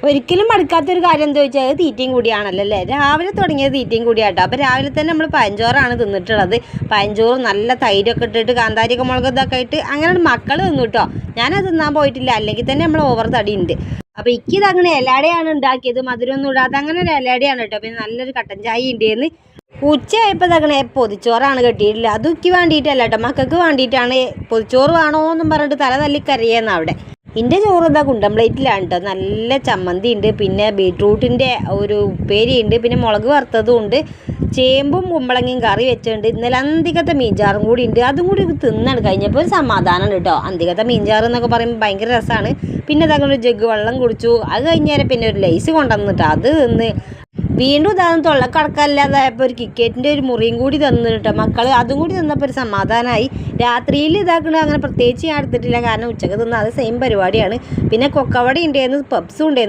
ഒരിക്കലും മടുക്കാത്തൊരു കാര്യം എന്താ ചോദിച്ചാൽ അത് തീറ്റയും കൂടിയാണല്ലോ അല്ലേ. രാവിലെ തുടങ്ങിയത് തീറ്റയും കൂടിയാട്ടോ. അപ്പോൾ രാവിലെ തന്നെ നമ്മൾ പഴഞ്ചോറാണ് തിന്നിട്ടുള്ളത്. പഴഞ്ചോറ് നല്ല തൈരൊക്കെ ഇട്ടിട്ട് കാന്താരിയൊക്കെ മുളക് ഇതൊക്കെ ആയിട്ട് അങ്ങനെ മക്കൾ തിന്നു കേട്ടോ. ഞാനത് തിന്നാൻ പോയിട്ടില്ല, അല്ലെങ്കിൽ തന്നെ നമ്മൾ ഓവർ തടി ഉണ്ട്. അപ്പോൾ ഇക്കിത് അങ്ങനെ ഇലയുടെയാണ് ഉണ്ടാക്കിയത്, മധുരമൊന്നും ഇടാതെ അങ്ങനെ ഒരു ഇലയുടെയാണ് കേട്ടോ. പിന്നെ നല്ലൊരു കട്ടൻ ചായ ഉണ്ടെന്ന്. ഉച്ചയായപ്പോൾ തകണേ പൊതിച്ചോറാണ് കെട്ടിയിട്ടില്ല. അതുക്ക് വേണ്ടിയിട്ടല്ല കേട്ടോ, മക്കൾക്ക് വേണ്ടിയിട്ടാണ്. പൊതിച്ചോറ് വേണോ എന്നും പറഞ്ഞിട്ട് തല തല്ലിക്കറിയെന്ന് അവിടെ. എൻ്റെ ചോറ് എന്താ കുണ്ടൻ പ്ലേറ്റിലാണ് കേട്ടോ. നല്ല ചമ്മന്തി ഉണ്ട്, പിന്നെ ബീട്രൂട്ടിൻ്റെ ഒരു ഉപ്പേരി ഉണ്ട്, പിന്നെ മുളക് വറുത്തതും ഉണ്ട്, ചേമ്പും കുമ്പളങ്ങയും കറി വെച്ചിട്ടുണ്ട്. ഇന്നലെ അന്തികത്തെ മീൻചാറും കൂടി ഉണ്ട്. അതും കൂടി തിന്നാണ് കഴിഞ്ഞപ്പോൾ ഒരു സമാധാനമാണ് കേട്ടോ. അന്തികത്തെ മീൻചാറ് എന്നൊക്കെ പറയുമ്പോൾ ഭയങ്കര രസമാണ്. പിന്നെ അതങ്ങനെ ഒരു ജഗ് വെള്ളം കുടിച്ചു. അത് കഴിഞ്ഞാൽ പിന്നെ ഒരു ലൈസ് കൊണ്ടുവന്നിട്ട് അത് തിന്ന് വീണ്ടും ഇതാകും തൊള്ളക്കടക്കല്ലാതായപ്പോൾ ഒരു കിക്കറ്റിൻ്റെ ഒരു മുറിയും കൂടി തന്നു കേട്ടോ മക്കൾ. അതും കൂടി തന്നപ്പോൾ ഒരു സമാധാനമായി. രാത്രിയിൽ ഇതാക്കണത് അങ്ങനെ പ്രത്യേകിച്ച് ഞാൻ എടുത്തിട്ടില്ല, കാരണം ഉച്ചക്ക് തിന്ന അത് സെയിം പരിപാടിയാണ്. പിന്നെ കൊക്കവട ഉണ്ടായിരുന്നു, പപ്സും ഉണ്ടായിരുന്നു.